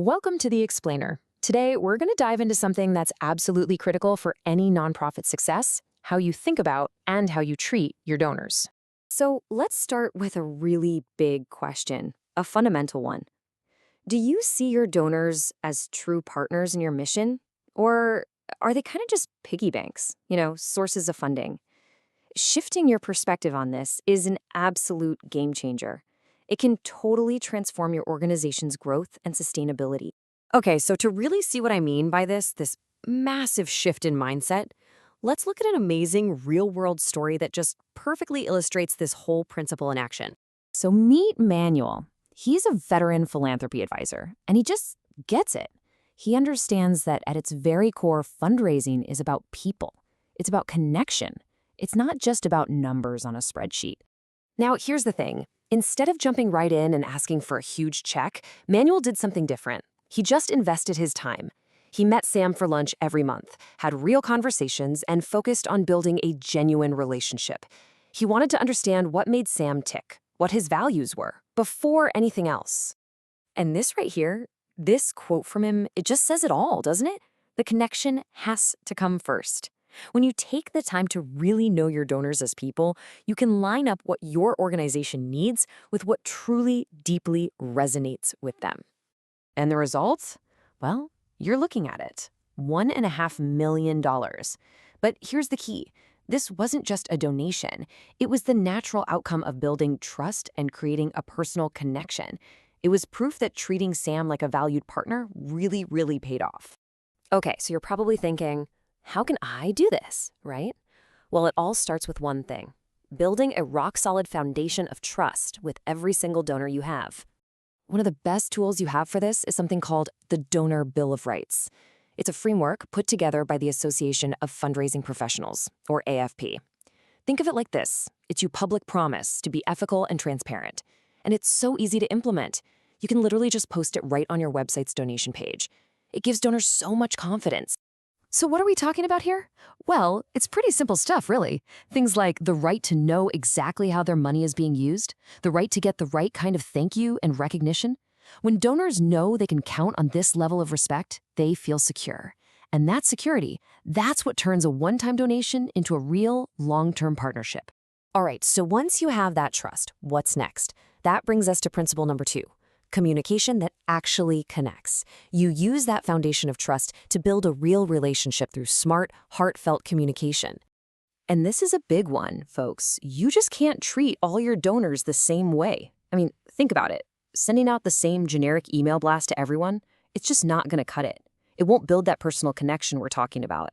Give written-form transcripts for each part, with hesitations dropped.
Welcome to The Explainer. Today, we're going to dive into something that's absolutely critical for any nonprofit success: how you think about and how you treat your donors. So let's start with a really big question, a fundamental one. Do you see your donors as true partners in your mission? Or are they kind of just piggy banks, sources of funding? Shifting your perspective on this is an absolute game changer. It can totally transform your organization's growth and sustainability. Okay, so to really see what I mean by this massive shift in mindset, let's look at an amazing real-world story that just perfectly illustrates this whole principle in action. So, meet Manuel. He's a veteran philanthropy advisor, and he just gets it. He understands that at its very core, fundraising is about people. It's about connection. It's not just about numbers on a spreadsheet. Now, here's the thing. Instead of jumping right in and asking for a huge check, Manuel did something different. He just invested his time. He met Sam for lunch every month, had real conversations, and focused on building a genuine relationship. He wanted to understand what made Sam tick, what his values were, before anything else. And this right here, this quote from him, it just says it all, doesn't it? The connection has to come first. When you take the time to really know your donors as people, you can line up what your organization needs with what truly, deeply resonates with them. And the results? Well, you're looking at it. $1.5 million. But here's the key. This wasn't just a donation. It was the natural outcome of building trust and creating a personal connection. It was proof that treating Sam like a valued partner really, really paid off. Okay, so you're probably thinking, how can I do this, right? Well, it all starts with one thing: building a rock-solid foundation of trust with every single donor you have. One of the best tools you have for this is something called the Donor Bill of Rights. It's a framework put together by the Association of Fundraising Professionals, or AFP. Think of it like this. It's your public promise to be ethical and transparent. And it's so easy to implement. You can literally just post it right on your website's donation page. It gives donors so much confidence. So what are we talking about here? Well, it's pretty simple stuff, really. Things like the right to know exactly how their money is being used, the right to get the right kind of thank you and recognition. When donors know they can count on this level of respect, they feel secure. And that security, that's what turns a one-time donation into a real, long-term partnership. All right, so once you have that trust, what's next? That brings us to principle number 2. Communication that actually connects. You use that foundation of trust to build a real relationship through smart, heartfelt communication. And this is a big one, folks. You just can't treat all your donors the same way. I mean, think about it. Sending out the same generic email blast to everyone, it's just not going to cut it. It won't build that personal connection we're talking about.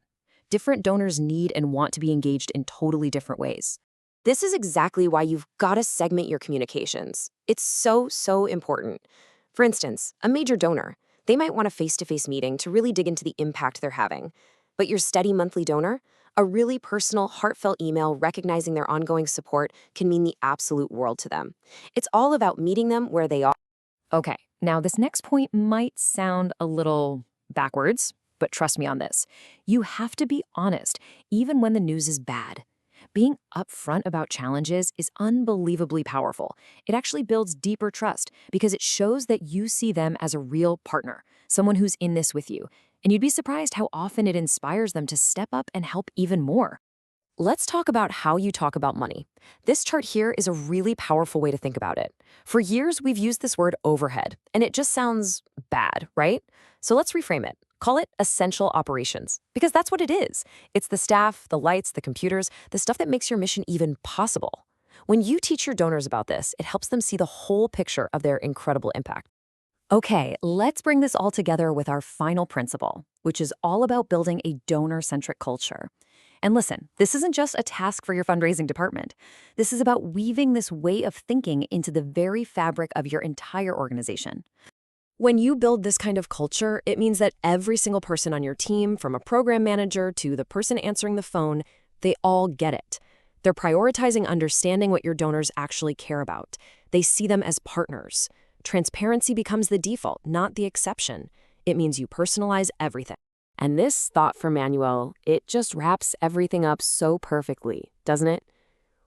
Different donors need and want to be engaged in totally different ways. This is exactly why you've got to segment your communications. It's so important. For instance, a major donor, they might want a face-to-face meeting to really dig into the impact they're having. But your steady monthly donor, a really personal, heartfelt email recognizing their ongoing support can mean the absolute world to them. It's all about meeting them where they are. Okay, now this next point might sound a little backwards, but trust me on this. You have to be honest, even when the news is bad. Being upfront about challenges is unbelievably powerful. It actually builds deeper trust because it shows that you see them as a real partner, someone who's in this with you. And you'd be surprised how often it inspires them to step up and help even more. Let's talk about how you talk about money. This chart here is a really powerful way to think about it. For years, we've used this word overhead, and it just sounds bad, right? So let's reframe it. Call it essential operations, because that's what it is. It's the staff, the lights, the computers, the stuff that makes your mission even possible. When you teach your donors about this, it helps them see the whole picture of their incredible impact. Okay, let's bring this all together with our final principle, which is all about building a donor-centric culture. And listen, this isn't just a task for your fundraising department. This is about weaving this way of thinking into the very fabric of your entire organization. When you build this kind of culture, it means that every single person on your team, from a program manager to the person answering the phone, they all get it. They're prioritizing understanding what your donors actually care about. They see them as partners. Transparency becomes the default, not the exception. It means you personalize everything. And this thought from Manuel, it just wraps everything up so perfectly, doesn't it?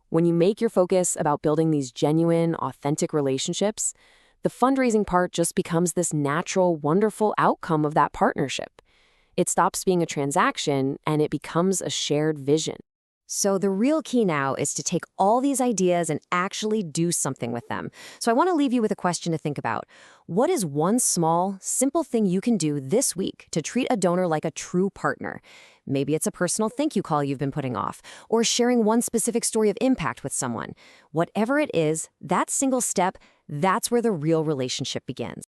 When you make your focus about building these genuine, authentic relationships, The fundraising part just becomes this natural, wonderful outcome of that partnership. It stops being a transaction and it becomes a shared vision. So the real key now is to take all these ideas and actually do something with them. So I want to leave you with a question to think about. What is one small, simple thing you can do this week to treat a donor like a true partner? Maybe it's a personal thank you call you've been putting off, or sharing one specific story of impact with someone. Whatever it is, that single step, that's where the real relationship begins.